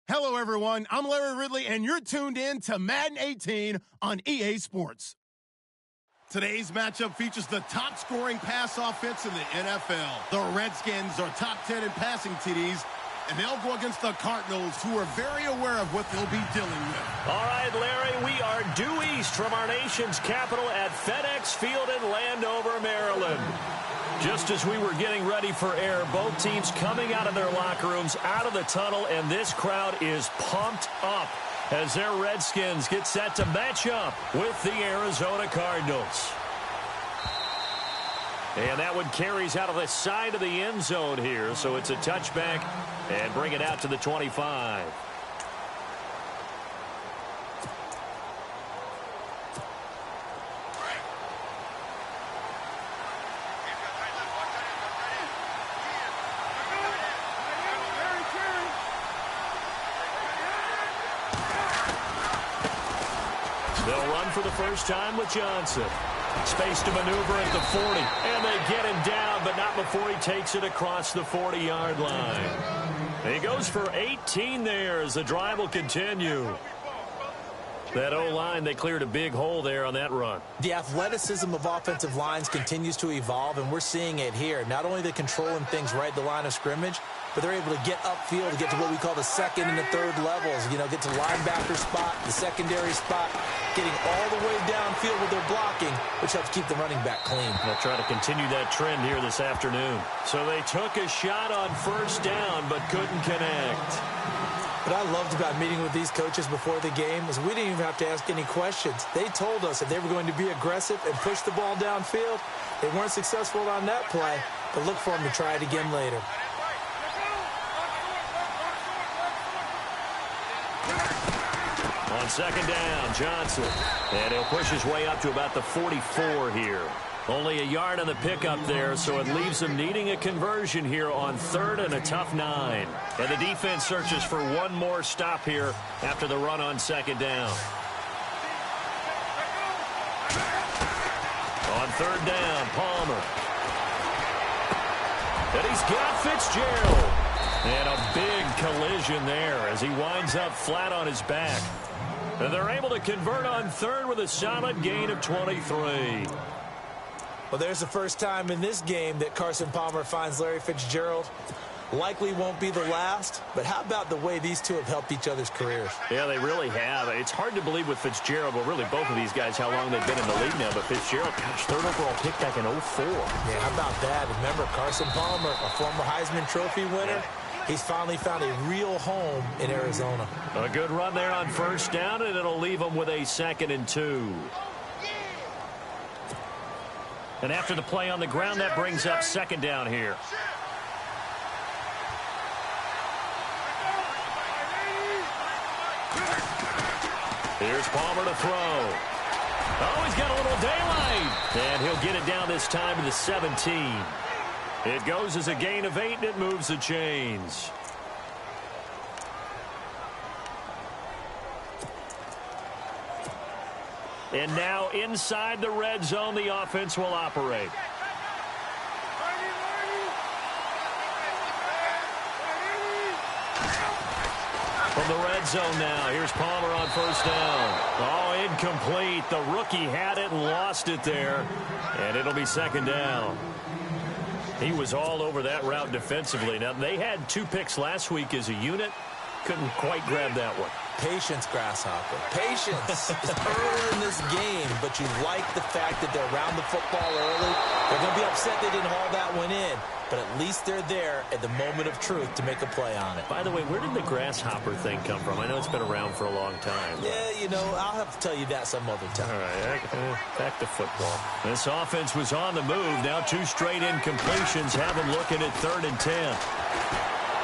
Hello, everyone. I'm Larry Ridley, and you're tuned in to Madden 18 on EA Sports. Today's matchup features the top-scoring pass offense in the NFL. The Redskins are top 10 in passing TDs, and they'll go against the Cardinals, who are very aware of what they'll be dealing with. All right, Larry, we are due east from our nation's capital at FedEx Field in Landover, Maryland. Just as we were getting ready for air, both teams coming out of their locker rooms, out of the tunnel, and this crowd is pumped up as their Redskins get set to match up with the Arizona Cardinals. And that one carries out of the side of the end zone here, so it's a touchback and bring it out to the 25. They'll run for the first time with Johnson. Space to maneuver at the 40. And they get him down, but not before he takes it across the 40-yard line. He goes for 18 there as the drive will continue. That O-line, they cleared a big hole there on that run. The athleticism of offensive lines continues to evolve, and we're seeing it here. Not only are they controlling things right at the line of scrimmage, but they're able to get upfield to get to what we call the second and the third levels. You know, get to linebacker spot, the secondary spot, getting all the way downfield with their blocking, which helps keep the running back clean. They'll try to continue that trend here this afternoon. So they took a shot on first down, but couldn't connect. What I loved about meeting with these coaches before the game is we didn't even have to ask any questions. They told us that they were going to be aggressive and push the ball downfield. They weren't successful on that play, but look for them to try it again later. On second down, Johnson. And he'll push his way up to about the 44 here. Only a yard on the pickup there, so it leaves them needing a conversion here on third and a tough 9. And the defense searches for one more stop here after the run on second down. On third down, Palmer. And he's got Fitzgerald. And a big collision there as he winds up flat on his back. And they're able to convert on third with a solid gain of 23. Well, there's the first time in this game that Carson Palmer finds Larry Fitzgerald. Likely won't be the last, but how about the way these two have helped each other's careers? Yeah, they really have. It's hard to believe with Fitzgerald, but really both of these guys, how long they've been in the league now. But Fitzgerald, gosh, third overall pick back in 04. Yeah, how about that? Remember, Carson Palmer, a former Heisman Trophy winner. He's finally found a real home in Arizona. A good run there on first down, and it'll leave them with a 2nd and 2. And after the play on the ground, that brings up second down here. Here's Palmer to throw. Oh, he's got a little daylight. And he'll get it down this time to the 17. It goes as a gain of 8, and it moves the chains. And now inside the red zone, the offense will operate. From the red zone now, here's Palmer on first down. Oh, incomplete. The rookie had it and lost it there. And it'll be second down. He was all over that route defensively. Now, they had 2 picks last week as a unit. Couldn't quite grab that one. Patience, Grasshopper. Patience is early in this game, but you like the fact that they're around the football early. They're going to be upset they didn't haul that one in, but at least they're there at the moment of truth to make a play on it. By the way, where did the Grasshopper thing come from? I know it's been around for a long time. Yeah, you know, I'll have to tell you that some other time. All right, back to football. This offense was on the move. Now 2 straight incompletions have them looking at 3rd and 10.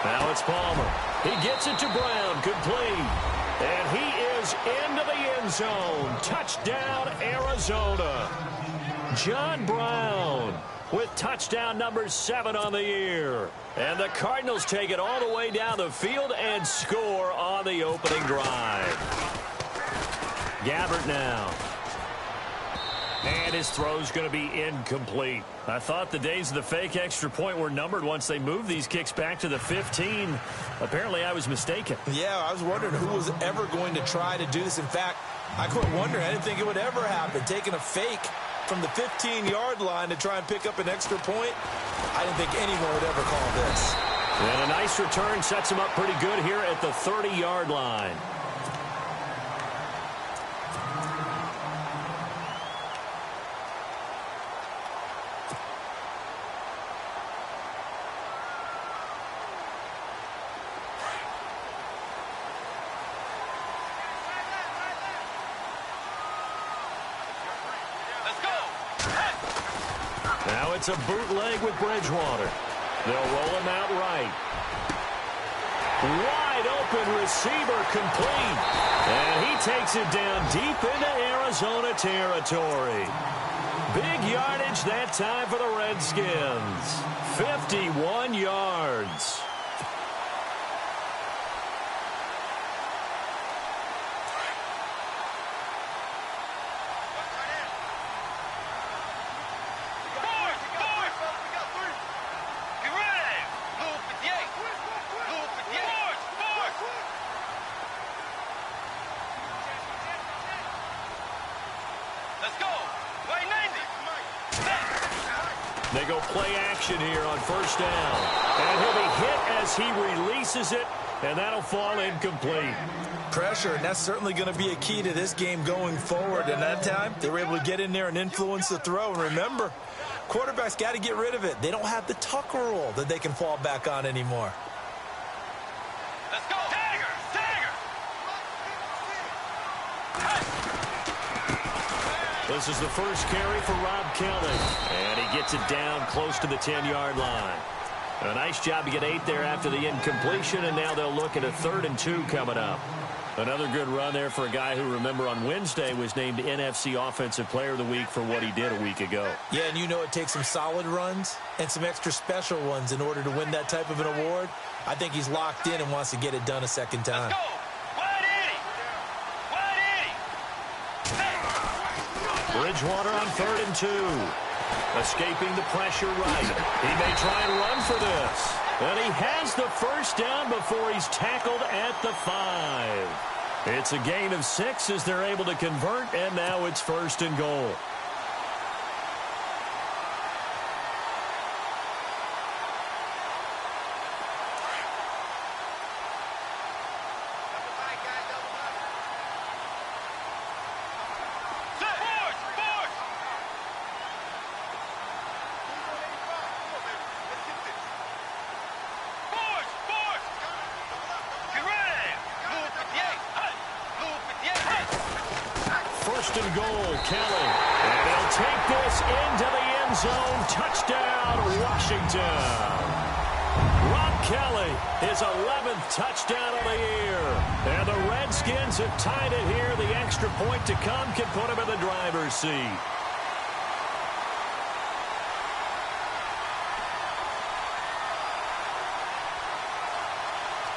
Now it's Palmer. He gets it to Brown. Complete. And he is into the end zone. Touchdown, Arizona. John Brown with touchdown number 7 on the year. And the Cardinals take it all the way down the field and score on the opening drive. Gabbert now. And And his throw's going to be incomplete. I thought the days of the fake extra point were numbered once they moved these kicks back to the 15. Apparently, I was mistaken. Yeah, I was wondering who was ever going to try to do this. In fact, I quit wondering. I didn't think it would ever happen. Taking a fake from the 15-yard line to try and pick up an extra point, I didn't think anyone would ever call this. And a nice return sets him up pretty good here at the 30-yard line. Now it's a bootleg with Bridgewater. They'll roll him out right. Wide open receiver complete. And he takes it down deep into Arizona territory. Big yardage that time for the Redskins. 51 yards. They go play action here on first down. And he'll be hit as he releases it, and that'll fall incomplete. Pressure, and that's certainly going to be a key to this game going forward. And that time, they were able to get in there and influence the throw. And remember, quarterbacks got to get rid of it. They don't have the tuck rule that they can fall back on anymore. Let's go. Dagger! Dagger! This is the first carry for Rob Kelly. And he gets it down close to the 10-yard line. A nice job to get 8 there after the incompletion, and now they'll look at a 3rd and 2 coming up. Another good run there for a guy who, remember, on Wednesday was named NFC Offensive Player of the Week for what he did a week ago. Yeah, and you know it takes some solid runs and some extra special ones in order to win that type of an award. I think he's locked in and wants to get it done a second time. Let's go. Bridgewater on 3rd and 2. Escaping the pressure right. He may try and run for this. And he has the first down before he's tackled at the 5. It's a gain of 6 as they're able to convert, and now it's 1st and goal. And goal, Kelly. And they'll take this into the end zone. Touchdown, Washington. Rob Kelly, his 11th touchdown of the year. And the Redskins have tied it here. The extra point to come can put him in the driver's seat.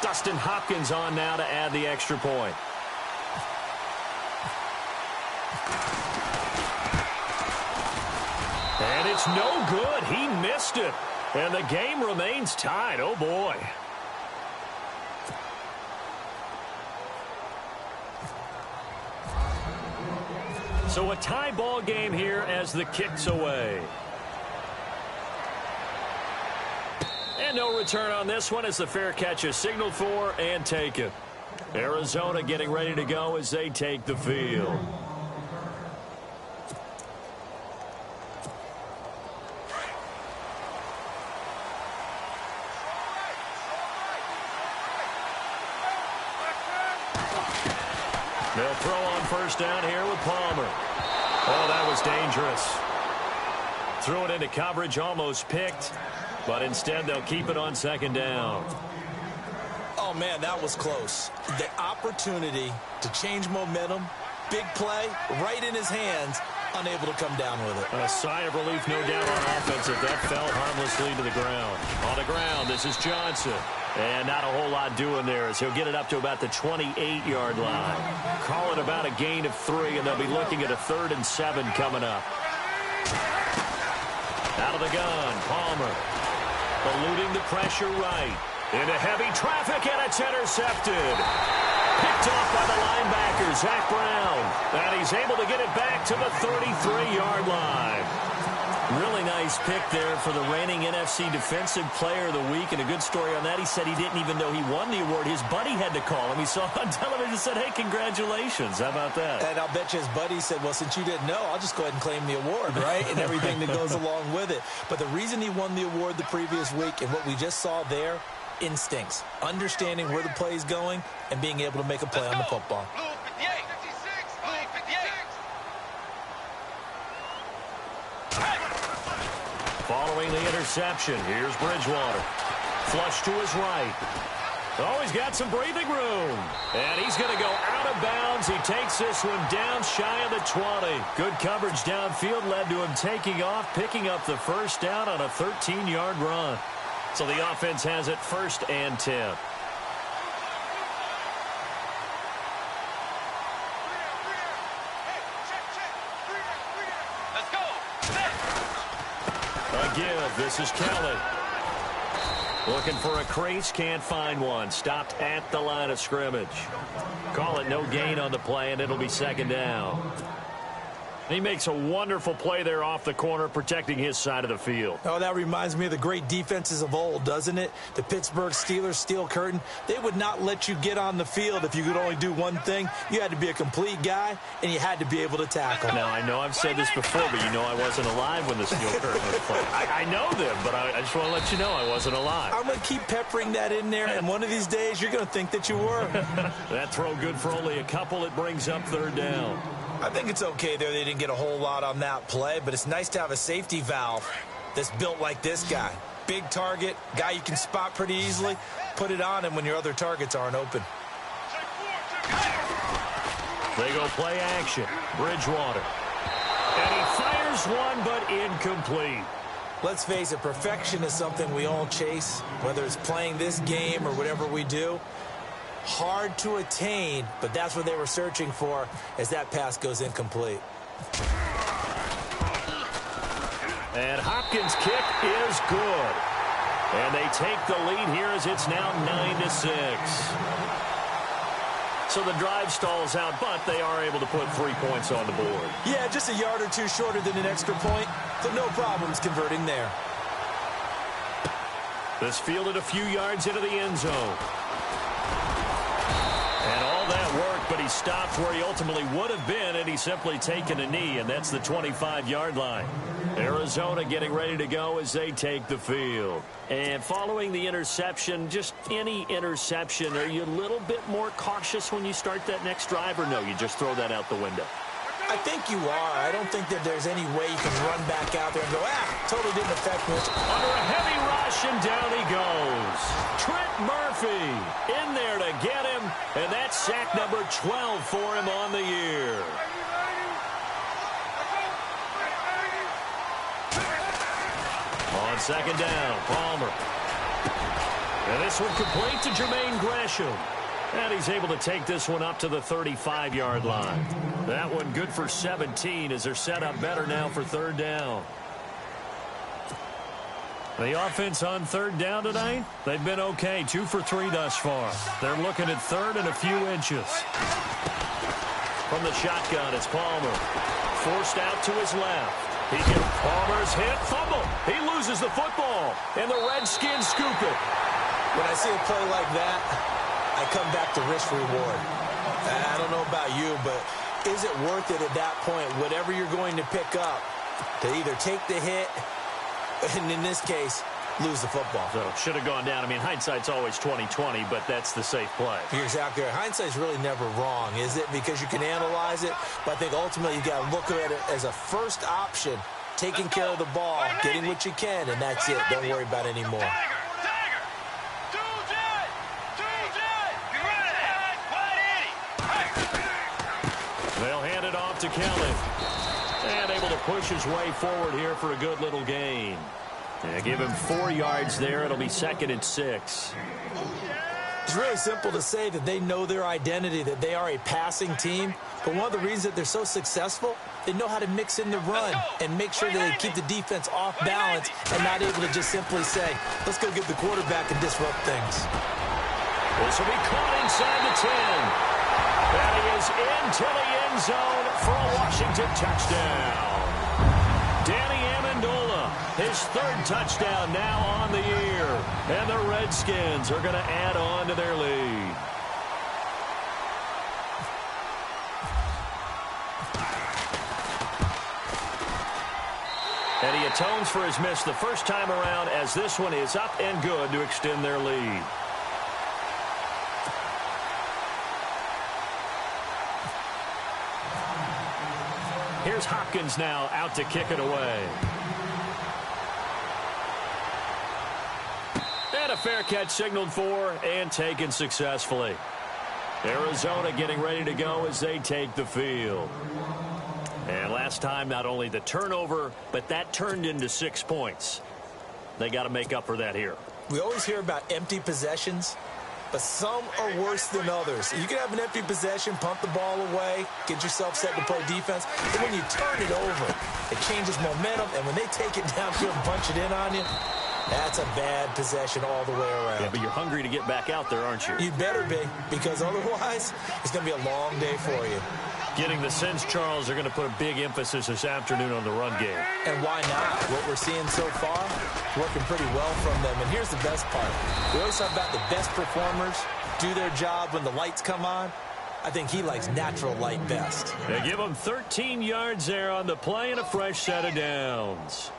Dustin Hopkins on now to add the extra point. And it's no good. He missed it. And the game remains tied. Oh, boy. So a tie ball game here as the kick's away. And no return on this one as the fair catch is signaled for and taken. Arizona getting ready to go as they take the field. They'll throw on first down here with Palmer. Oh, that was dangerous. Threw it into coverage, almost picked, but instead they'll keep it on 2nd down. Oh, man, that was close. The opportunity to change momentum, big play, right in his hands, unable to come down with it. A sigh of relief, no doubt, on offense if that fell harmlessly to the ground. On the ground, this is Johnson. And not a whole lot doing there as he'll get it up to about the 28-yard line. Call it about a gain of 3, and they'll be looking at a 3rd and 7 coming up. Out of the gun, Palmer. Eluding the pressure right. Into heavy traffic, and it's intercepted. Picked off by the linebacker, Zach Brown. And he's able to get it back to the 33-yard line. Really nice pick there for the reigning NFC Defensive Player of the Week. And a good story on that, he said he didn't even know he won the award. His buddy had to call him. He saw it on television and said, hey, congratulations. How about that? And I'll bet you his buddy said, well, since you didn't know, I'll just go ahead and claim the award, right? And everything that goes along with it. But the reason he won the award the previous week and what we just saw there, instincts, understanding where the play is going and being able to make a play on the football. Following the interception, here's Bridgewater. Flush to his right. Oh, he's got some breathing room. And he's going to go out of bounds. He takes this one down shy of the 20. Good coverage downfield led to him taking off, picking up the first down on a 13-yard run. So the offense has it 1st and 10. Give. This is Kelly. Looking for a crease, can't find one. Stopped at the line of scrimmage. Call it no gain on the play, and it'll be 2nd down. He makes a wonderful play there off the corner, protecting his side of the field. Oh, that reminds me of the great defenses of old, doesn't it? The Pittsburgh Steelers steel curtain. They would not let you get on the field if you could only do one thing. You had to be a complete guy, and you had to be able to tackle. Now, I know I've said this before, but you know I wasn't alive when the steel curtain was played. I know them, but I just want to let you know I wasn't alive. I'm going to keep peppering that in there, and one of these days you're going to think that you were. That throw good for only a couple. It brings up 3rd down. I think it's okay there. They didn't get a whole lot on that play, but it's nice to have a safety valve that's built like this guy. Big target, guy you can spot pretty easily. Put it on him when your other targets aren't open. They go play action. Bridgewater. And he fires one, but incomplete. Let's face it, perfection is something we all chase, whether it's playing this game or whatever we do. Hard to attain, but that's what they were searching for as that pass goes incomplete. And Hopkins' kick is good. And they take the lead here as it's now 9-6. So the drive stalls out, but they are able to put 3 points on the board. Yeah, just a yard or two shorter than an extra point, so no problems converting there. This fielded a few yards into the end zone. And all that work, but he stopped where he ultimately would have been, and he's simply taken a knee, and that's the 25-yard line. Arizona getting ready to go as they take the field. And following the interception, just any interception, are you a little bit more cautious when you start that next drive, or no, you just throw that out the window? I think you are. I don't think that there's any way you can run back out there and go, totally didn't affect me. Under a heavy rush, and down he goes. Trent Murphy in there to get him, and that's sack number 12 for him on the year. On 2nd down, Palmer. And this one complete to Jermaine Gresham. And he's able to take this one up to the 35-yard line. That one good for 17 as they're set up better now for 3rd down. The offense on 3rd down tonight, they've been okay. 2 for 3 thus far. They're looking at 3rd and a few inches. From the shotgun, it's Palmer. Forced out to his left. Palmer's hit, fumble. He loses the football, and the Redskins scoop it. When I see a play like that, I come back to risk-reward. I don't know about you, but is it worth it at that point, whatever you're going to pick up, to either take the hit, and in this case, lose the football? So should have gone down. I mean, hindsight's always 20/20, but that's the safe play. You're exactly right. Hindsight's really never wrong, is it? Because you can analyze it, but I think ultimately you got to look at it as a first option, taking care of the ball, getting what you can, and that's it. Don't worry about it anymore. They'll hand it off to Kelly. And able to push his way forward here for a good little gain. Yeah, give him 4 yards there. It'll be 2nd and 6. It's really simple to say that they know their identity, that they are a passing team. But one of the reasons that they're so successful, they know how to mix in the run and make sure that they keep the defense off balance and not able to just simply say, let's go get the quarterback and disrupt things. This will be caught inside the 10. And he is into the end zone for a Washington touchdown. Danny Amendola, his third touchdown now on the year. And the Redskins are going to add on to their lead. And he atones for his miss the first time around, as this one is up and good to extend their lead. Here's Hopkins now out to kick it away. And a fair catch signaled for and taken successfully. Arizona getting ready to go as they take the field. And last time, not only the turnover, but that turned into 6 points. They got to make up for that here. We always hear about empty possessions, but some are worse than others. You can have an empty possession, pump the ball away, get yourself set to play defense. But when you turn it over, it changes momentum. And when they take it downfield and punch it in on you, that's a bad possession all the way around. Yeah, but you're hungry to get back out there, aren't you? You better be, because otherwise, it's going to be a long day for you. Getting the sense, Charles, are going to put a big emphasis this afternoon on the run game. And why not? What we're seeing so far, working pretty well from them. And here's the best part. We always talk about the best performers do their job when the lights come on. I think he likes natural light best. They give him 13 yards there on the play and a fresh set of downs.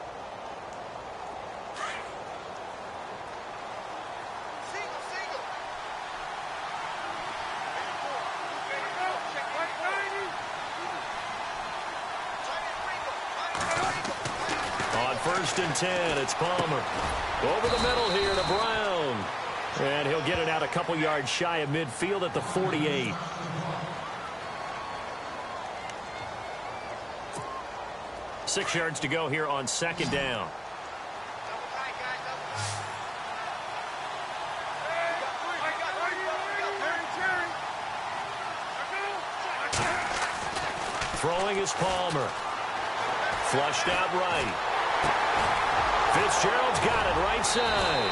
First and 10, it's Palmer. Over the middle here to Brown. And he'll get it out a couple yards shy of midfield at the 48. Six yards to go here on second down. Throwing is Palmer. Flushed out right. Fitzgerald's got it right side.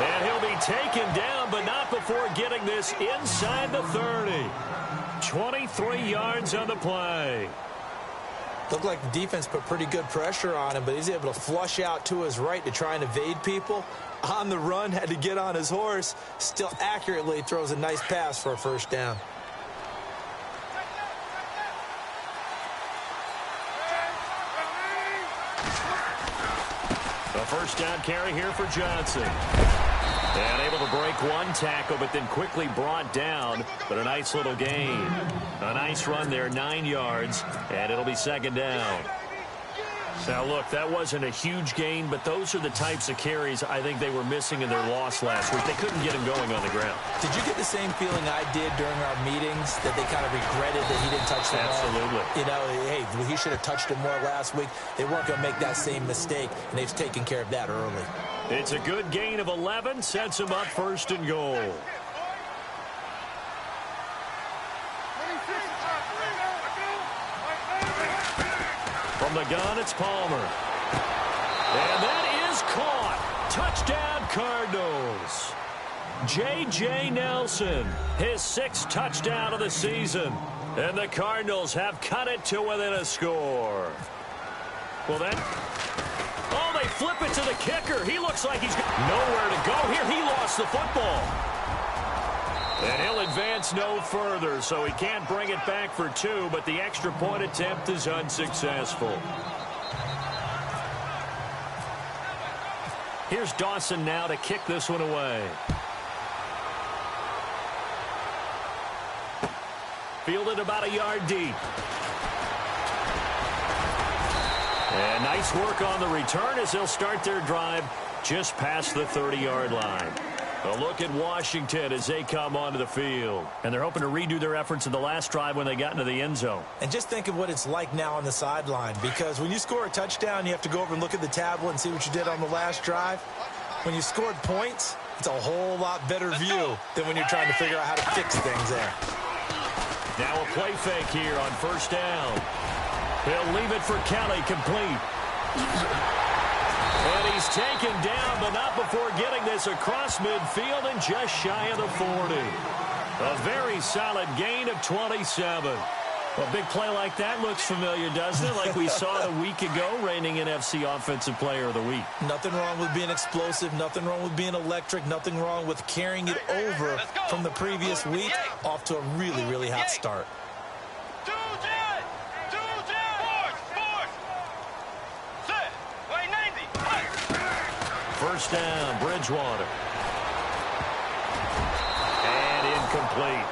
And he'll be taken down, but not before getting this inside the 30. 23 yards on the play. Looked like the defense put pretty good pressure on him, but he's able to flush out to his right to try and evade people. On the run, had to get on his horse. Still accurately throws a nice pass for a first down. First down carry here for Johnson. And able to break one tackle, but then quickly brought down. But a nice little gain. A nice run there, 9 yards, and it'll be second down. Now, look, that wasn't a huge gain, but those are the types of carries I think they were missing in their loss last week. They couldn't get him going on the ground. Did you get the same feeling I did during our meetings, that they kind of regretted that he didn't touch the ball? Absolutely. You know, hey, he should have touched him more last week. They weren't going to make that same mistake, and they've taken care of that early. It's a good gain of 11, sets him up first and goal. From the gun, it's Palmer. And that is caught. Touchdown, Cardinals. J.J. Nelson, his 6th touchdown of the season. And the Cardinals have cut it to within a score. Well, then, oh, they flip it to the kicker. He looks like he's got nowhere to go here. He lost the football. And he'll advance no further, so he can't bring it back for 2, but the extra point attempt is unsuccessful. Here's Dawson now to kick this one away. Fielded about a yard deep. And nice work on the return as they'll start their drive just past the 30-yard line. A look at Washington as they come onto the field. And they're hoping to redo their efforts in the last drive when they got into the end zone. And just think of what it's like now on the sideline, because when you score a touchdown, you have to go over and look at the tablet and see what you did on the last drive. When you scored points, It's a whole lot better view than when you're trying to figure out how to fix things there. Now a play fake here on first down. He'll leave it for Kelly, complete. And he's taken down, but not before getting this across midfield and just shy of the 40. A very solid gain of 27. A big play like that looks familiar, doesn't it? Like we saw it a week ago, reigning NFC Offensive Player of the Week. Nothing wrong with being explosive. Nothing wrong with being electric. Nothing wrong with carrying it over from the previous week off to a really, really hot start. First down, Bridgewater. And incomplete.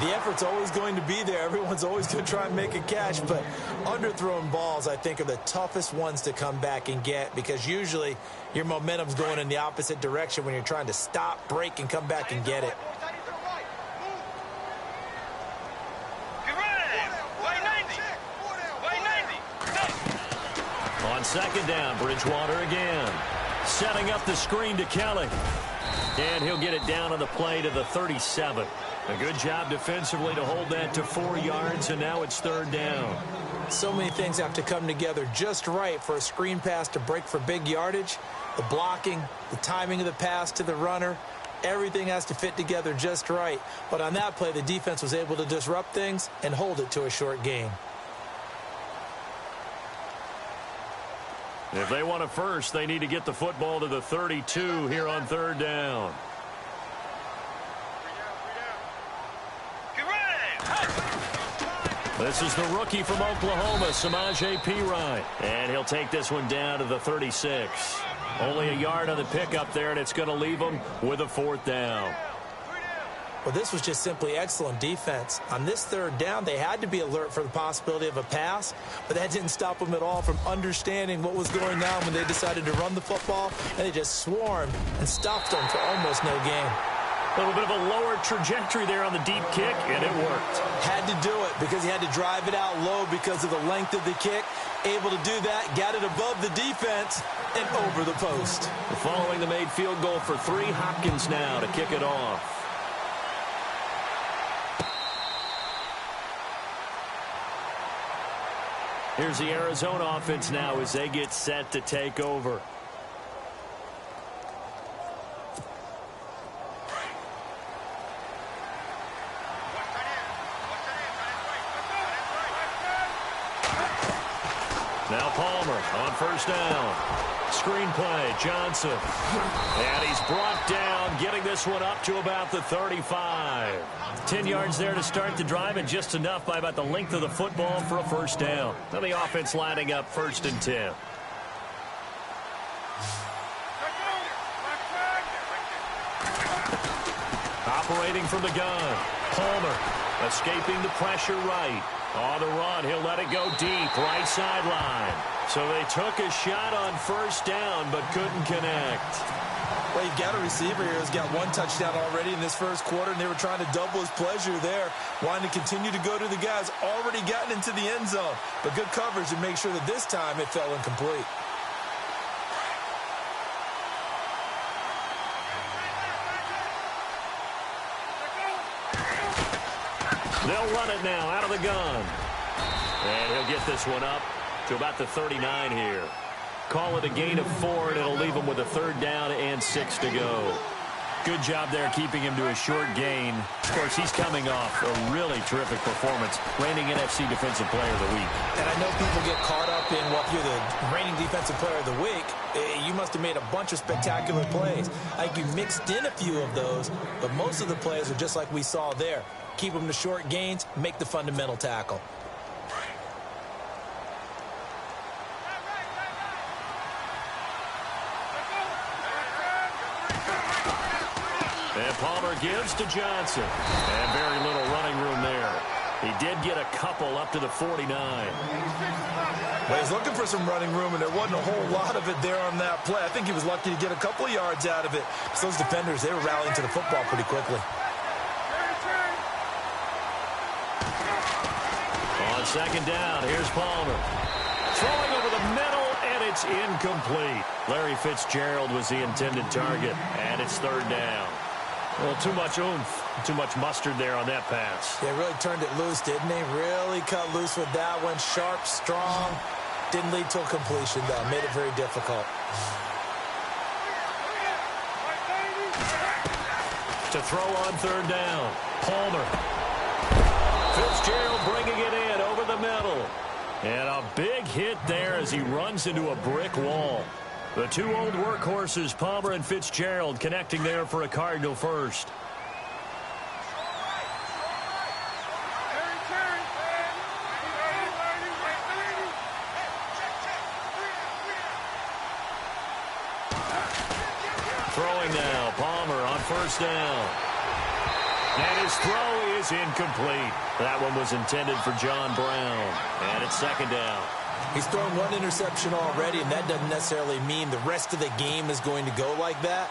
The effort's always going to be there. Everyone's always going to try and make a catch, but underthrown balls, I think, are the toughest ones to come back and get because usually your momentum's going in the opposite direction when you're trying to stop, break, and come back and get it. On second down, Bridgewater again. Setting up the screen to Kelly. And he'll get it down on the play to the 37. A good job defensively to hold that to 4 yards, and now it's third down. So many things have to come together just right for a screen pass to break for big yardage. The blocking, the timing of the pass to the runner, everything has to fit together just right. But on that play, the defense was able to disrupt things and hold it to a short gain. If they want a first, they need to get the football to the 32 here on third down. This is the rookie from Oklahoma, Samaje Perine. And he'll take this one down to the 36. Only a yard on the pickup there, and it's going to leave him with a fourth down. Well, this was just simply excellent defense. On this third down, they had to be alert for the possibility of a pass, but that didn't stop them at all from understanding what was going on when they decided to run the football, and they just swarmed and stopped them for almost no gain. A little bit of a lower trajectory there on the deep kick, and it worked. Had to do it because he had to drive it out low because of the length of the kick. Able to do that, got it above the defense and over the post. Following the made field goal for 3, Hopkins now to kick it off. Here's the Arizona offense now as they get set to take over. Now Palmer on first down. Screen play, Johnson. And he's brought down, getting this one up to about the 35. 10 yards there to start the drive, and just enough by about the length of the football for a first down. Now the offense lining up 1st and 10. Operating from the gun. Palmer escaping the pressure right. On the run, he'll let it go deep, right sideline. So they took a shot on first down, but couldn't connect. Well, you've got a receiver here who's got 1 touchdown already in this first quarter, and they were trying to double his pleasure there, wanting to continue to go to the guys already gotten into the end zone. But good coverage to make sure that this time it fell incomplete. They'll run it now out of the gun. And he'll get this one up to about the 39 here. Call it a gain of 4, and it'll leave him with a third down and 6 to go. Good job there keeping him to a short gain. Of course, he's coming off a really terrific performance, reigning NFC Defensive Player of the Week. And I know people get caught up in, well, if you're the reigning Defensive Player of the Week, you must have made a bunch of spectacular plays. Like you mixed in a few of those, but most of the plays are just like we saw there. Keep them to short gains, make the fundamental tackle. And Palmer gives to Johnson. And very little running room there. He did get a couple up to the 49. Well, he's looking for some running room, and there wasn't a whole lot of it there on that play. I think he was lucky to get a couple of yards out of it. Because those defenders, they were rallying to the football pretty quickly. On second down, here's Palmer. Throwing over the middle, and it's incomplete. Larry Fitzgerald was the intended target, and it's third down. Well, too much oomph, too much mustard there on that pass. They really turned it loose, didn't they? Really cut loose with that one. Sharp, strong. Didn't lead to a completion, though. Made it very difficult. To throw on third down. Palmer. Fitzgerald bringing it in over the middle. And a big hit there as he runs into a brick wall. The two old workhorses, Palmer and Fitzgerald, connecting there for a Cardinal first. Throwing now, Palmer on first down. And his throw is incomplete. That one was intended for John Brown. And it's second down. He's thrown one interception already, and that doesn't necessarily mean the rest of the game is going to go like that.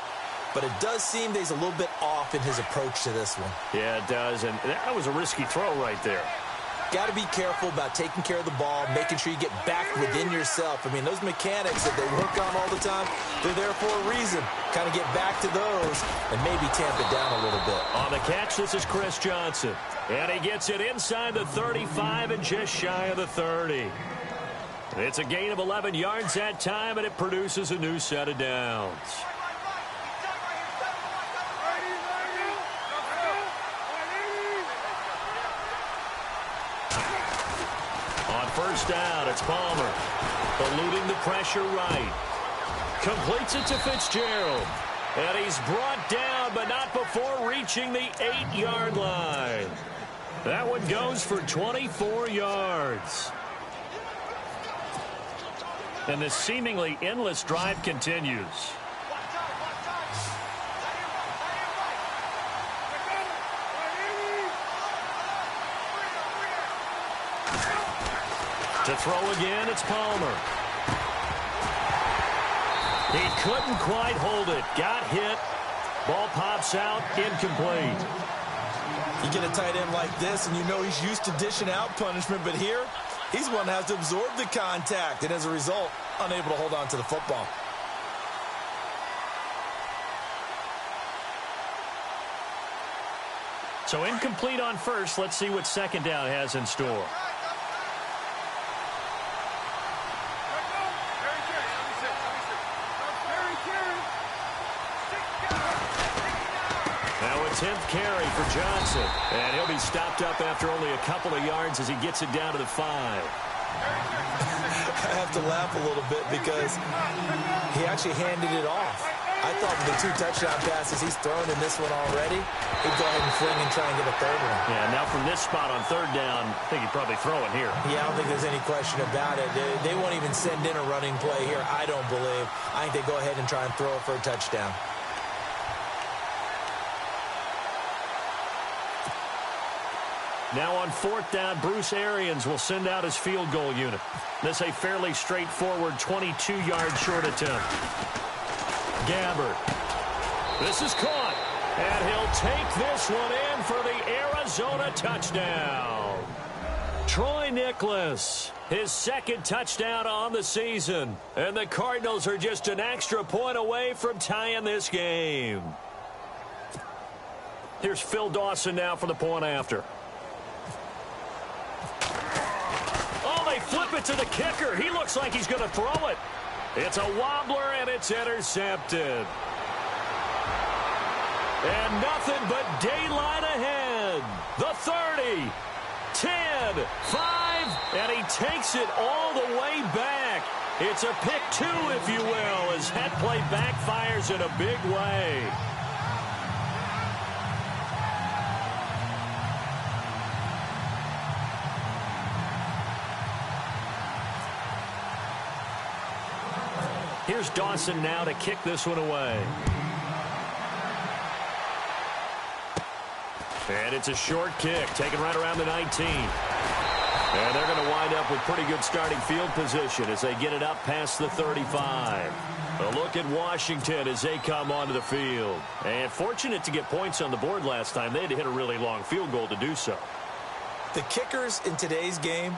But it does seem that he's a little bit off in his approach to this one. Yeah, it does. And that was a risky throw right there. Got to be careful about taking care of the ball, making sure you get back within yourself. I mean, those mechanics that they work on all the time, they're there for a reason. Kind of get back to those and maybe tamp it down a little bit. On the catch, this is Chris Johnson. And he gets it inside the 35 and just shy of the 30. It's a gain of 11 yards that time, and it produces a new set of downs. On first down, it's Palmer. Eluding the pressure right. Completes it to Fitzgerald. And he's brought down, but not before reaching the 8-yard line. That one goes for 24 yards. And this seemingly endless drive continues. To throw again, it's Palmer. He couldn't quite hold it. Got hit. Ball pops out, incomplete. You get a tight end like this, and you know he's used to dishing out punishment, but here, he's one that has to absorb the contact, and as a result, unable to hold on to the football. So incomplete on first. Let's see what second down has in store. Now a 10th carry for Johnson. And he'll be stopped up after only a couple of yards as he gets it down to the 5. I have to laugh a little bit because he actually handed it off. I thought with the 2 touchdown passes he's thrown in this one already, he'd go ahead and fling and try and get a third one. Yeah, now from this spot on third down, I think he'd probably throw it here. Yeah, I don't think there's any question about it. They won't even send in a running play here, I don't believe. I think they go ahead and try and throw it for a touchdown. Now on fourth down, Bruce Arians will send out his field goal unit. This a fairly straightforward 22-yard short attempt. Gabbard. This is caught. And he'll take this one in for the Arizona touchdown. Troy Nicholas, his second touchdown on the season. And the Cardinals are just an extra point away from tying this game. Here's Phil Dawson now for the point after. Flip it to the kicker. He looks like he's going to throw it. It's a wobbler, and it's intercepted. And nothing but daylight ahead. The 30, 10, 5, and he takes it all the way back. It's a pick 2, if you will, as head play backfires in a big way. Here's Dawson now to kick this one away. And it's a short kick, taken right around the 19. And they're going to wind up with pretty good starting field position as they get it up past the 35. A look at Washington as they come onto the field. And fortunate to get points on the board last time. They had to hit a really long field goal to do so. The kickers in today's game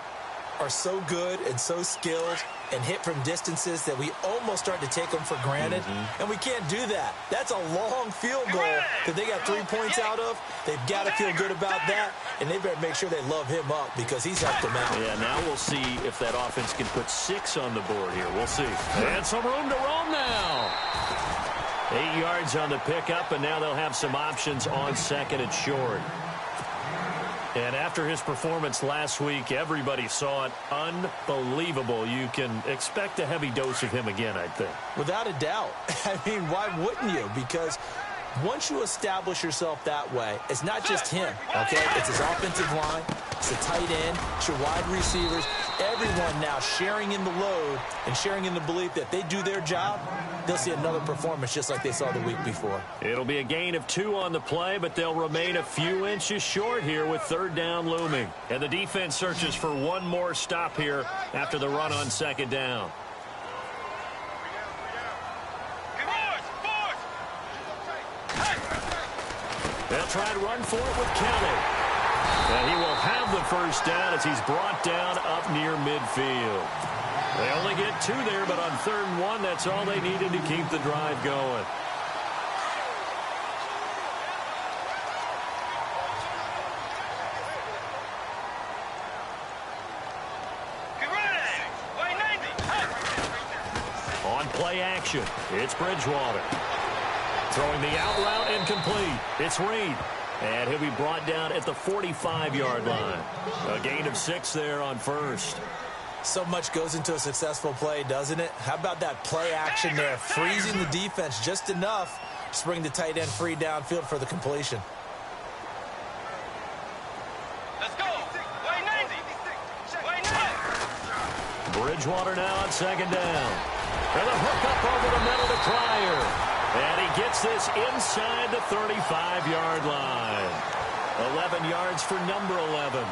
are so good and so skilled and hit from distances that we almost start to take them for granted, and we can't do that. That's a long field goal that they got 3 points out of. They've got to feel good about that, and they better make sure they love him up because he's helped them out. Yeah, now we'll see if that offense can put 6 on the board here. We'll see. And some room to roam now. 8 yards on the pickup, and now they'll have some options on second and short. And after his performance last week, everybody saw it. Unbelievable. You can expect a heavy dose of him again, I think. Without a doubt. I mean, why wouldn't you? Because once you establish yourself that way, it's not just him, okay? It's his offensive line, it's the tight end, it's your wide receivers, everyone now sharing in the load and sharing in the belief that they do their job, they'll see another performance just like they saw the week before. It'll be a gain of 2 on the play, but they'll remain a few inches short here with third down looming. And the defense searches for one more stop here after the run on second down. They'll try to run for it with Kelly. And he will have the first down as he's brought down up near midfield. They only get 2 there, but on 3rd and 1, that's all they needed to keep the drive going. On play action, it's Bridgewater. Throwing the out route incomplete. It's Reed. And he'll be brought down at the 45-yard line. A gain of 6 there on first. So much goes into a successful play, doesn't it? How about that play action there? Freezing the defense just enough to bring the tight end free downfield for the completion. Let's go. Way 90. Way 90. Bridgewater now on second down. And a hook up over the middle to Pryor. And he gets this inside the 35-yard line. 11 yards for number 11.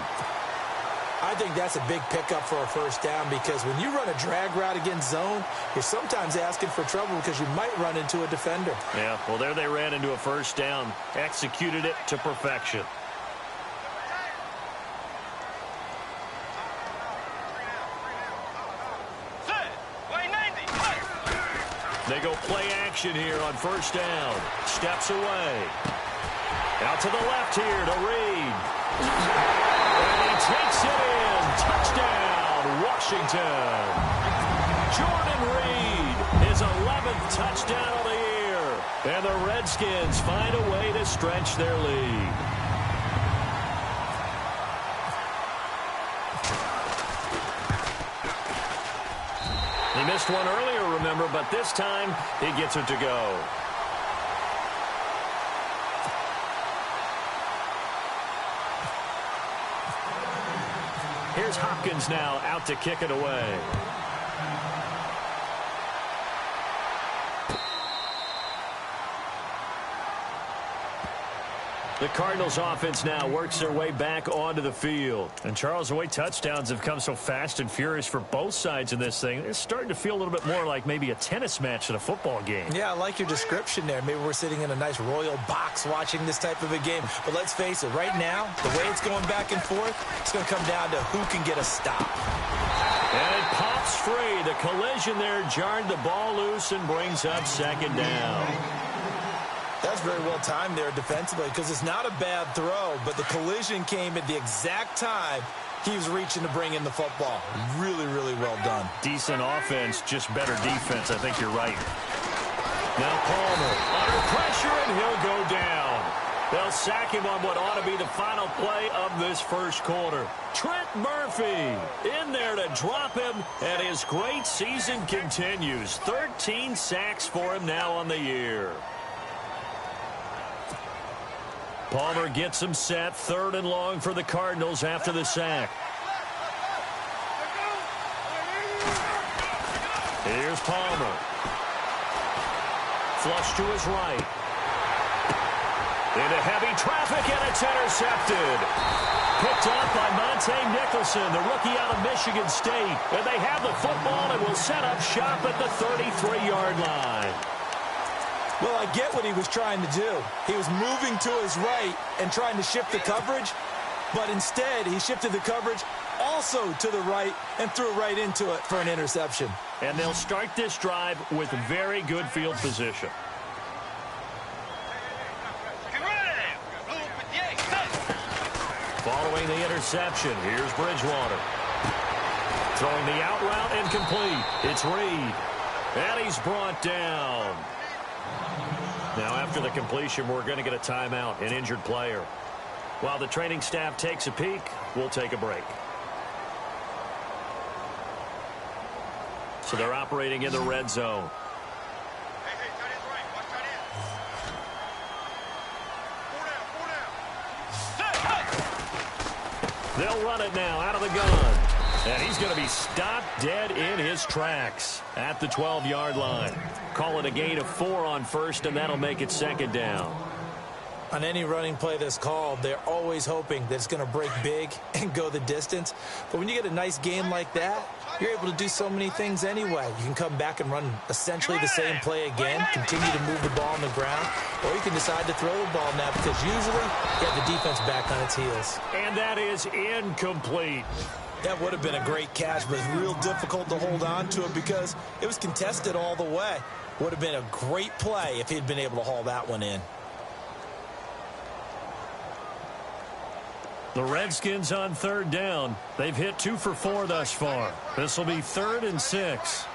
I think that's a big pickup for a first down because when you run a drag route against zone, you're sometimes asking for trouble because you might run into a defender. Yeah, well, there they ran into a first down. Executed it to perfection. They go play action here on first down. Steps away. Out to the left here to Reed. And he takes it in. Touchdown, Washington. Jordan Reed, his 11th touchdown of the year. And the Redskins find a way to stretch their lead. He missed one earlier, remember, but this time he gets it to go. Here's Hopkins now out to kick it away. The Cardinals offense now works their way back onto the field. And Charles, the way touchdowns have come so fast and furious for both sides in this thing, it's starting to feel a little bit more like maybe a tennis match at a football game. Yeah, I like your description there. Maybe we're sitting in a nice royal box watching this type of a game. But let's face it, right now, the way it's going back and forth, it's going to come down to who can get a stop. And it pops free. The collision there jarred the ball loose and brings up second down. That's very well timed there defensively because it's not a bad throw, but the collision came at the exact time he was reaching to bring in the football. Really, really well done. Decent offense, just better defense. I think you're right. Now Palmer under pressure, and he'll go down. They'll sack him on what ought to be the final play of this first quarter. Trent Murphy in there to drop him, and his great season continues. 13 sacks for him now on the year. Palmer gets him set. 3rd and long for the Cardinals after the sack. Here's Palmer. Flush to his right. Into heavy traffic, and it's intercepted. Picked up by Monte Nicholson, the rookie out of Michigan State. And they have the football and will set up shop at the 33-yard line. Well, I get what he was trying to do. He was moving to his right and trying to shift the coverage, but instead he shifted the coverage also to the right and threw right into it for an interception. And they'll start this drive with very good field position. Following the interception, here's Bridgewater. Throwing the out route incomplete. It's Reed. And he's brought down. Now after the completion, we're going to get a timeout, an injured player. While the training staff takes a peek, we'll take a break. So they're operating in the red zone. They'll run it now out of the gun. And he's going to be stopped dead in his tracks at the 12-yard line. Call it a gain of 4 on first, and that'll make it second down. On any running play that's called, they're always hoping that it's going to break big and go the distance. But when you get a nice game like that, you're able to do so many things anyway. You can come back and run essentially the same play again, continue to move the ball on the ground, or you can decide to throw the ball now because usually you have the defense back on its heels. And that is incomplete. That would have been a great catch, but it's real difficult to hold on to it because it was contested all the way. Would have been a great play if he'd been able to haul that one in. The Redskins on third down. They've hit 2 for 4 thus far. This will be 3rd and 6.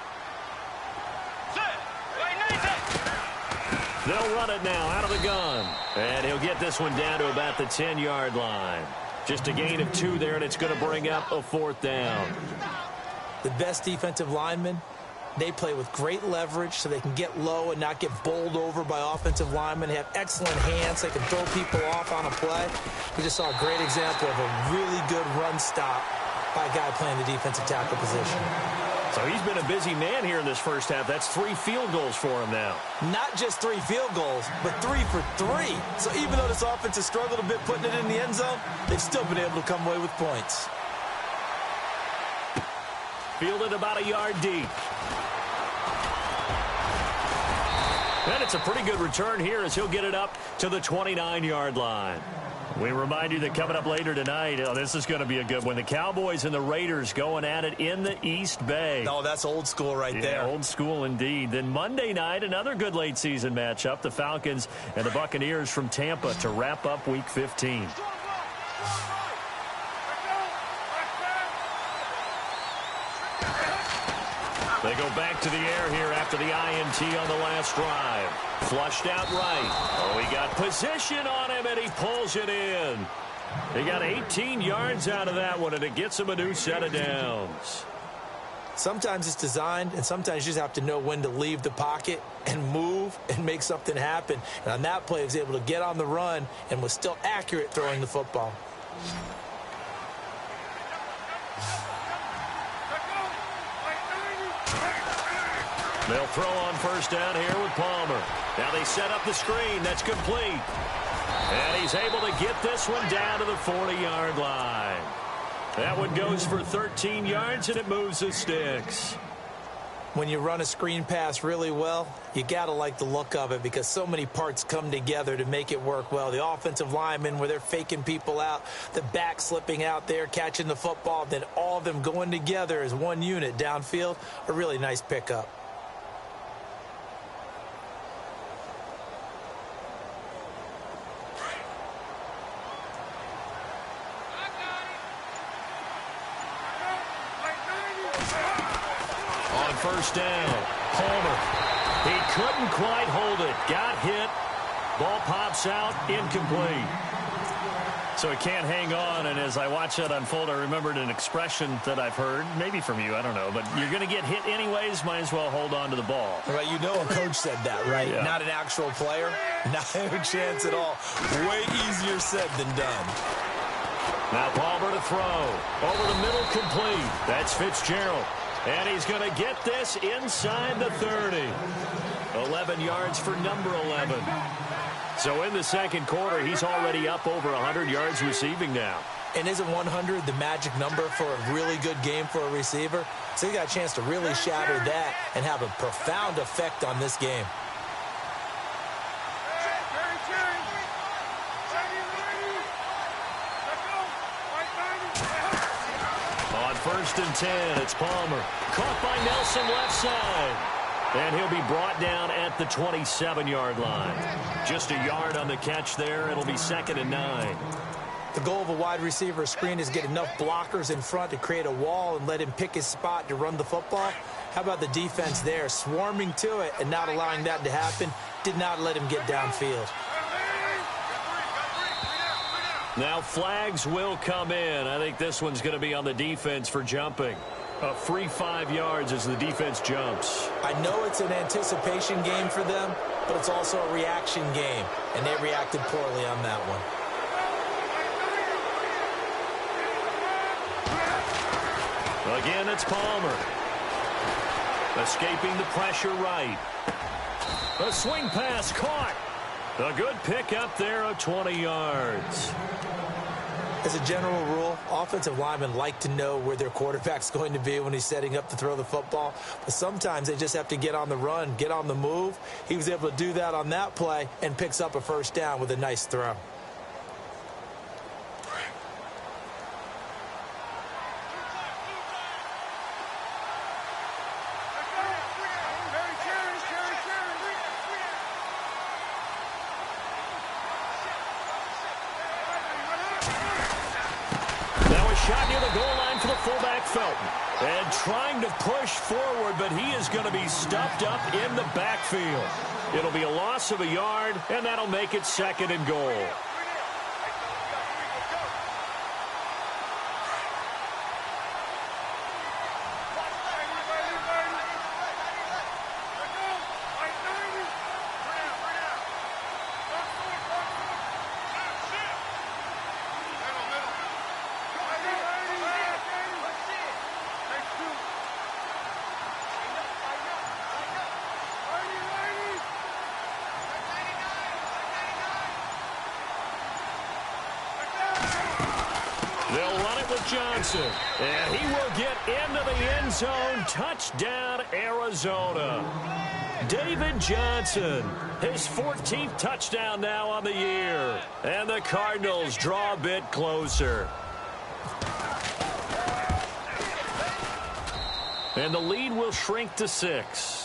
They'll run it now out of the gun. And he'll get this one down to about the 10-yard line. Just a gain of 2 there, and it's going to bring up a 4th down. The best defensive linemen, they play with great leverage so they can get low and not get bowled over by offensive linemen. They have excellent hands. They can throw people off on a play. We just saw a great example of a really good run stop by a guy playing the defensive tackle position. So he's been a busy man here in this first half. That's 3 field goals for him now. Not just 3 field goals, but 3 for 3. So even though this offense has struggled a bit putting it in the end zone, they've still been able to come away with points. Fielded about a yard deep. And it's a pretty good return here as he'll get it up to the 29-yard line. We remind you that coming up later tonight, this is going to be a good one. The Cowboys and the Raiders going at it in the East Bay. Oh, that's old school right there. Old school indeed. Then Monday night, another good late season matchup. The Falcons and the Buccaneers from Tampa to wrap up Week 15. They go back to the air here after the INT on the last drive. Flushed out right. Oh, he got position on him, and he pulls it in. He got 18 yards out of that one, and it gets him a new set of downs. Sometimes it's designed, and sometimes you just have to know when to leave the pocket and move and make something happen. And on that play, he was able to get on the run and was still accurate throwing the football. They'll throw on first down here with Palmer. Now they set up the screen. That's complete. And he's able to get this one down to the 40-yard line. That one goes for 13 yards, and it moves the sticks. When you run a screen pass really well, you got to like the look of it because so many parts come together to make it work well. The offensive linemen, where they're faking people out, the back slipping out there, catching the football, then all of them going together as one unit downfield, a really nice pickup. First down, Palmer. He couldn't quite hold it. Got hit. Ball pops out, incomplete. So he can't hang on, and as I watch that unfold, I remembered an expression that I've heard, maybe from you, I don't know, but you're going to get hit anyways, might as well hold on to the ball. Right, you know a coach said that, right? Yeah. Not an actual player. Not a chance at all. Way easier said than done. Now Palmer to throw. Over the middle, complete. That's Fitzgerald. And he's going to get this inside the 30. 11 yards for number 11. So in the second quarter, he's already up over 100 yards receiving now. And isn't 100 the magic number for a really good game for a receiver? So he got a chance to really shatter that and have a profound effect on this game. first and 10. It's Palmer. Caught by Nelson left side. And he'll be brought down at the 27-yard line. Just a yard on the catch there. It'll be 2nd and 9. The goal of a wide receiver screen is get enough blockers in front to create a wall and let him pick his spot to run the football. How about the defense there, swarming to it and not allowing that to happen? Did not let him get downfield. Now flags will come in. I think this one's going to be on the defense for jumping. A free 5 yards as the defense jumps. I know it's an anticipation game for them, but it's also a reaction game, and they reacted poorly on that one. Again, it's Palmer. Escaping the pressure right. A swing pass caught. A good pick up there of 20 yards. As a general rule, offensive linemen like to know where their quarterback's going to be when he's setting up to throw the football. But sometimes they just have to get on the run, get on the move. He was able to do that on that play and picks up a first down with a nice throw. Shot near the goal line for the fullback, Felton. And trying to push forward, but he is going to be stuffed up in the backfield. It'll be a loss of a yard, and that'll make it 2nd and goal. They'll run it with Johnson. And he will get into the end zone. Touchdown, Arizona. David Johnson, his 14th touchdown now on the year. And the Cardinals draw a bit closer. And the lead will shrink to 6.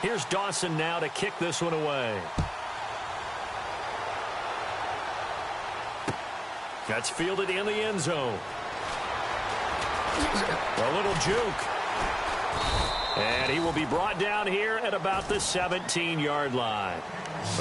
Here's Dawson now to kick this one away. That's fielded in the end zone. A little juke. And he will be brought down here at about the 17-yard line.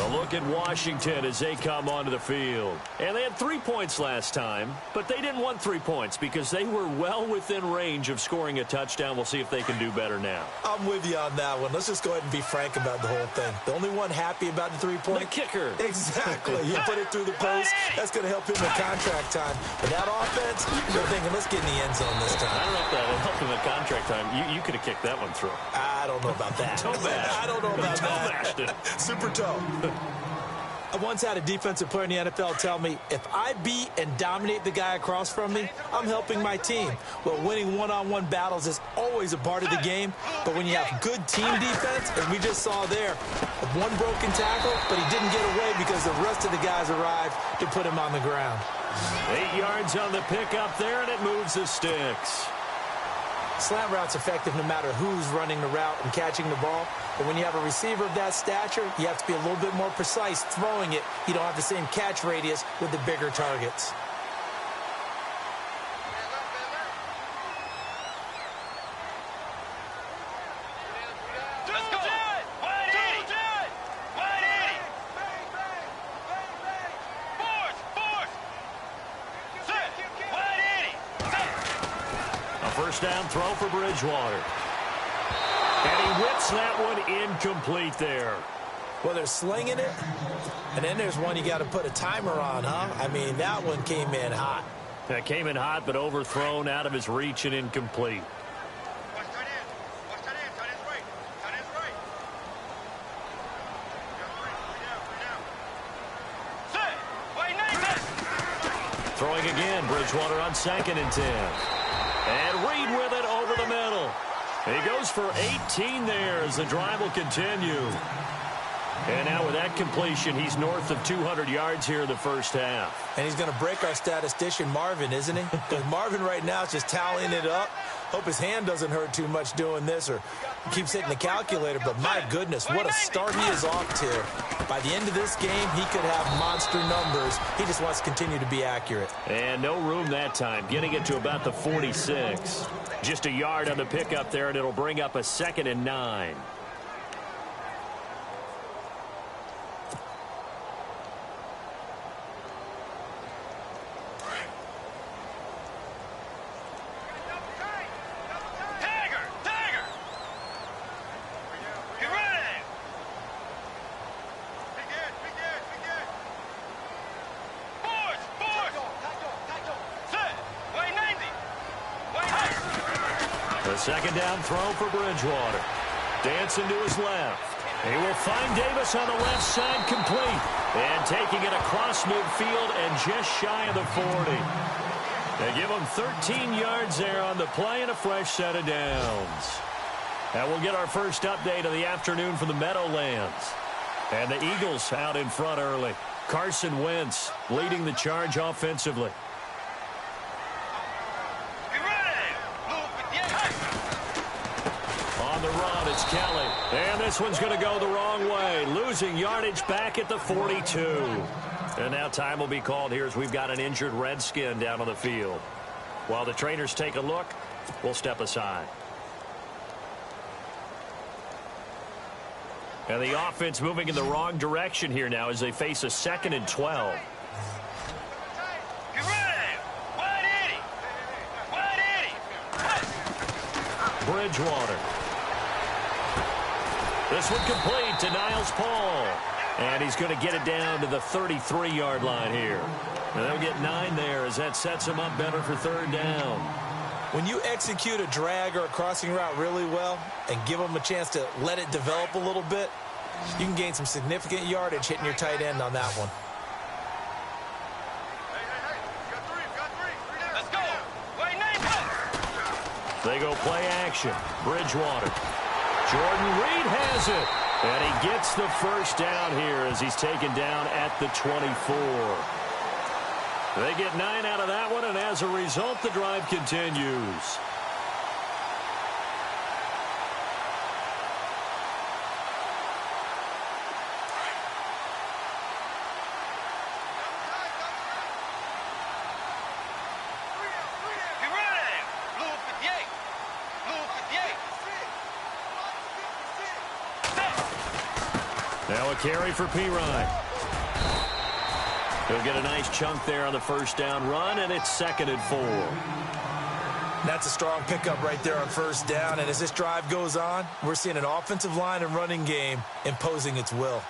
A look at Washington as they come onto the field. And they had 3 points last time, but they didn't want 3 points because they were well within range of scoring a touchdown. We'll see if they can do better now. I'm with you on that one. Let's just go ahead and be frank about the whole thing. The only one happy about the 3-point? The kicker. Exactly. You put it through the post. That's going to help him in contract time. But that offense, they're thinking, let's get in the end zone this time. I don't know if that will help him in contract time. You could have kicked that one through. I don't know about that. I don't know about that. Super toe. I once had a defensive player in the NFL tell me, if I beat and dominate the guy across from me, I'm helping my team. Well, winning one-on-one battles is always a part of the game, but when you have good team defense, as we just saw there, one broken tackle, but he didn't get away because the rest of the guys arrived to put him on the ground. 8 yards on the pickup there, and it moves the sticks. Slant route's effective no matter who's running the route and catching the ball. But when you have a receiver of that stature, you have to be a little bit more precise throwing it. You don't have the same catch radius with the bigger targets. First down throw for Bridgewater. And he whips that one incomplete there. Well, they're slinging it, and then there's one you got to put a timer on, huh? I mean, that one came in hot. That came in hot, but overthrown, out of his reach, and incomplete. Watch tight end. Watch tight end. Tight end's right. Tight end's right. Set. Wait, nice. Throwing again, Bridgewater on 2nd and 10. And Reed with it over the middle. He goes for 18 there as the drive will continue. And now with that completion, he's north of 200 yards here in the first half. And he's going to break our statistician, Marvin, isn't he? Because Marvin right now is just tallying it up. Hope his hand doesn't hurt too much doing this or keeps hitting the calculator. But my goodness, what a start he is off to. By the end of this game, he could have monster numbers. He just wants to continue to be accurate. And no room that time, getting it to about the 46. Just a yard on the pickup there, and it'll bring up a 2nd and 9. Second down throw for Bridgewater. Dancing to his left. He will find Davis on the left side, complete. And taking it across midfield and just shy of the 40. They give him 13 yards there on the play and a fresh set of downs. And we'll get our first update of the afternoon from the Meadowlands. And the Eagles out in front early. Carson Wentz leading the charge offensively. It's Kelly, and this one's going to go the wrong way, losing yardage back at the 42. And now time will be called here as we've got an injured Redskin down on the field. While the trainers take a look, we'll step aside. And the offense moving in the wrong direction here now as they face a 2nd and 12. Bridgewater. This one complete to Niles Paul. And he's going to get it down to the 33-yard line here. And they'll get 9 there as that sets him up better for 3rd down. When you execute a drag or a crossing route really well and give them a chance to let it develop a little bit, you can gain some significant yardage hitting your tight end on that one. Let's go. Wait, nice. They go play action. Bridgewater. Jordan Reed has it, and he gets the first down here as he's taken down at the 24. They get 9 out of that one, and as a result, the drive continues. Now a carry for Pirine. He'll get a nice chunk there on the first down run, and it's 2nd and 4. That's a strong pickup right there on first down, and as this drive goes on, we're seeing an offensive line and running game imposing its will.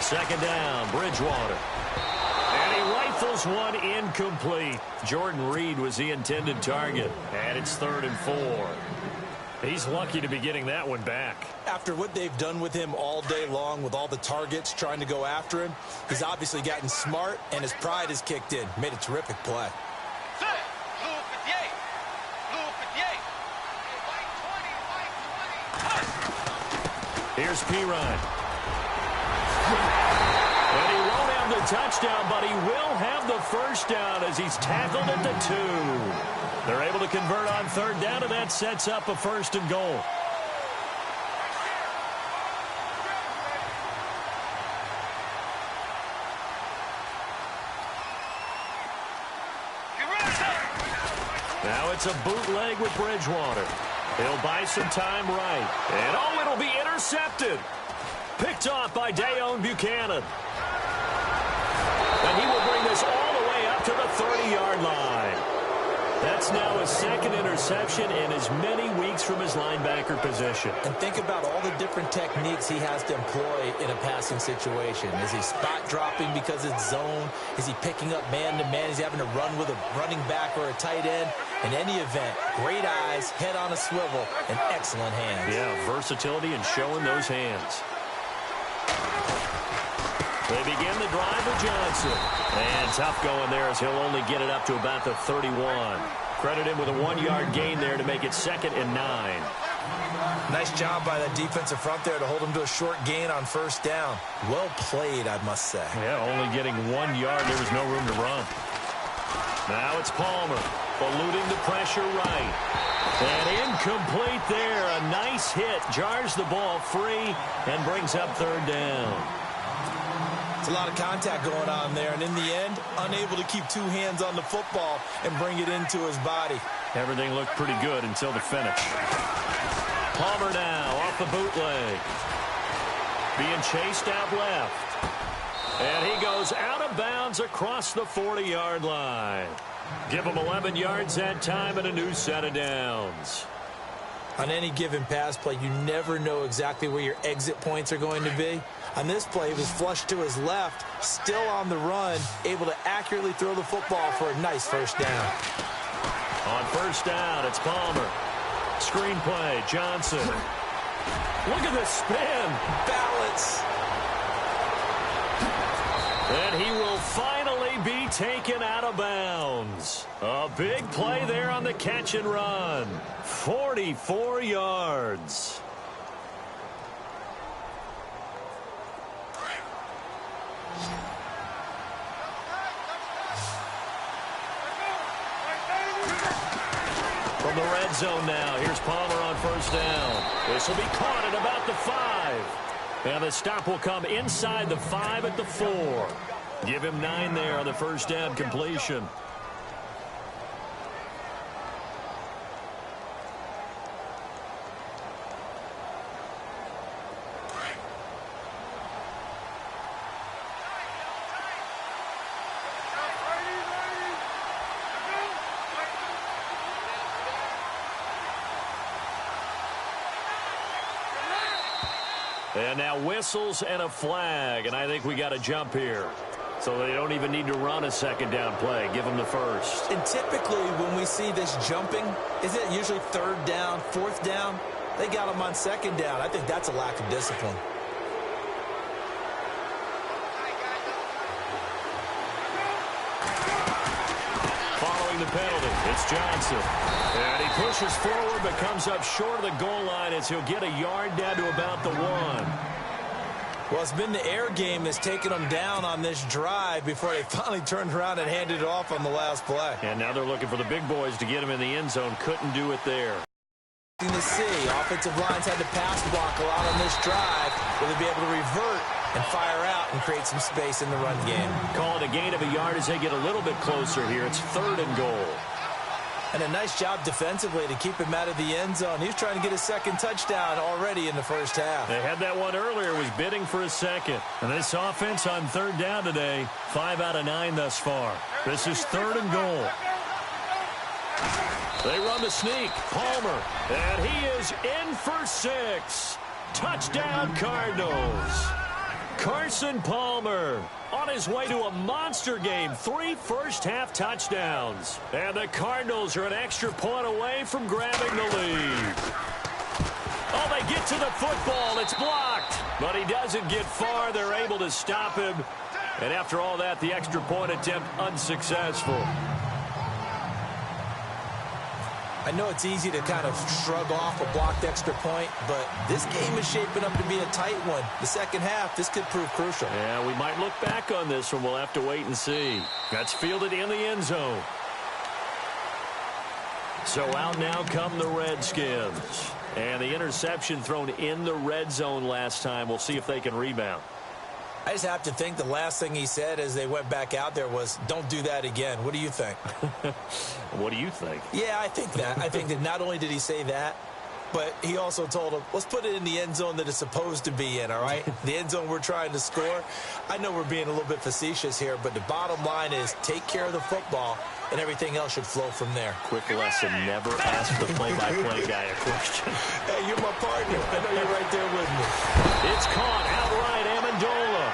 Second down, Bridgewater. And he rifles one incomplete. Jordan Reed was the intended target. And it's 3rd and 4. He's lucky to be getting that one back. After what they've done with him all day long with all the targets trying to go after him, he's obviously gotten smart and his pride has kicked in. Made a terrific play. Here's Pirine. And he won't have the touchdown, but he will have the first down as he's tackled at the 2. They're able to convert on 3rd down, and that sets up a 1st and goal. Now it's a bootleg with Bridgewater. He'll buy some time right. And, oh, it'll be intercepted. Picked off by Dayon Buchanan. And he will bring this all the way up to the 30-yard line. That's now his second interception in as many weeks from his linebacker position. And think about all the different techniques he has to employ in a passing situation. Is he spot dropping because it's zone? Is he picking up man-to-man? Is he having to run with a running back or a tight end? In any event, great eyes, head on a swivel, and excellent hands. Yeah, versatility and showing those hands. They begin the drive with Johnson. And tough going there as he'll only get it up to about the 31. Credit him with a 1-yard gain there to make it 2nd and 9. Nice job by the defensive front there to hold him to a short gain on first down. Well played, I must say. Yeah, only getting 1 yard. There was no room to run. Now it's Palmer, eluding the pressure right. And incomplete there. A nice hit. Jars the ball free and brings up 3rd down. It's a lot of contact going on there, and in the end, unable to keep 2 hands on the football and bring it into his body. Everything looked pretty good until the finish. Palmer now off the bootleg. Being chased out left. And he goes out of bounds across the 40-yard line. Give him 11 yards that time and a new set of downs. On any given pass play, you never know exactly where your exit points are going to be. On this play, he was flushed to his left, still on the run, able to accurately throw the football for a nice first down. On first down, it's Palmer. Screenplay, Johnson. Look at the spin. Balance. And he will finally be taken out of bounds. A big play there on the catch and run. 44 yards. From the red zone now, here's Palmer on first down. This will be caught at about the 5. And the stop will come inside the 5 at the 4. Give him 9 there on the first down completion. And now whistles and a flag, and I think we got a jump here. So they don't even need to run a second down play. Give them the first. And typically when we see this jumping, isn't it usually 3rd down, 4th down? They got them on 2nd down. I think that's a lack of discipline. Following the penalty, it's Johnson. And he pushes forward but comes up short of the goal line as he'll get a yard down to about the 1. Well, it's been the air game that's taken them down on this drive before they finally turned around and handed it off on the last play. And now they're looking for the big boys to get him in the end zone. Couldn't do it there. To see, offensive lines had to pass block a lot on this drive. Will they be able to revert and fire out and create some space in the run game? Call it a gain of a yard as they get a little bit closer here. It's 3rd and goal. And a nice job defensively to keep him out of the end zone. He was trying to get his 2nd touchdown already in the first half. They had that one earlier, was bidding for a 2nd. And this offense on 3rd down today, 5 out of 9 thus far. This is 3rd and goal. They run the sneak. Palmer. And he is in for 6. Touchdown, Cardinals. Carson Palmer on his way to a monster game. 3 first-half touchdowns. And the Cardinals are an extra point away from grabbing the lead. Oh, they get to the football. It's blocked. But he doesn't get far. They're able to stop him. And after all that, the extra point attempt unsuccessful. I know it's easy to kind of shrug off a blocked extra point, but this game is shaping up to be a tight one. The second half, this could prove crucial. Yeah, we might look back on this one. We'll have to wait and see. That's fielded in the end zone. So out now come the Redskins. And the interception thrown in the red zone last time. We'll see if they can rebound. I just have to think the last thing he said as they went back out there was, don't do that again. What do you think? What do you think? Yeah, I think that. I think that not only did he say that, but he also told him, let's put it in the end zone that it's supposed to be in, all right? The end zone we're trying to score. I know we're being a little bit facetious here, but the bottom line is take care of the football, and everything else should flow from there. Quick lesson, never ask the play-by-play guy a question. Hey, you're my partner. I know you're right there with me. It's caught outright, Amendola.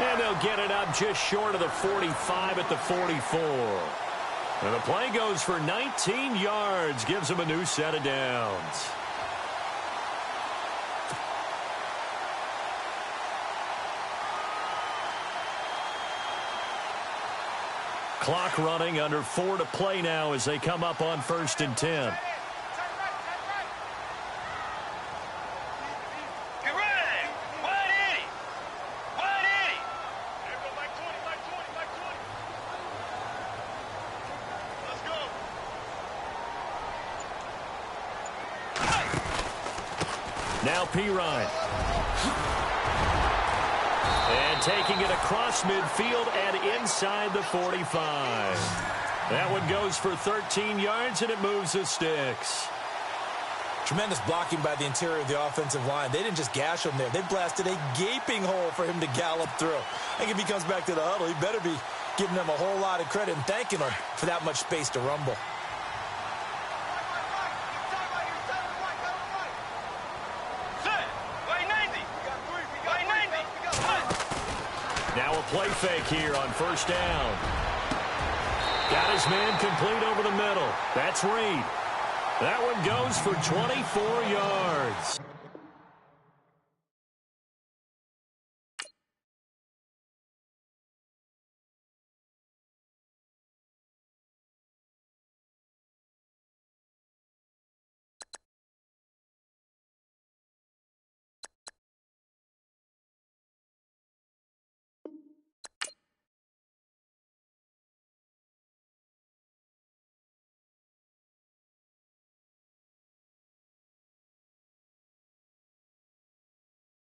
And they'll get it up just short of the 45 at the 44. And the play goes for 19 yards, gives them a new set of downs. Clock running, under 4 to play now as they come up on 1st and 10. Now Pirine. And taking it across midfield and inside the 45. That one goes for 13 yards, and it moves the sticks. Tremendous blocking by the interior of the offensive line. They didn't just gash him there. They blasted a gaping hole for him to gallop through. I think if he comes back to the huddle, he better be giving them a whole lot of credit and thanking them for that much space to rumble. Now a play fake here on 1st down. Got his man complete over the middle. That's Reed. That one goes for 24 yards.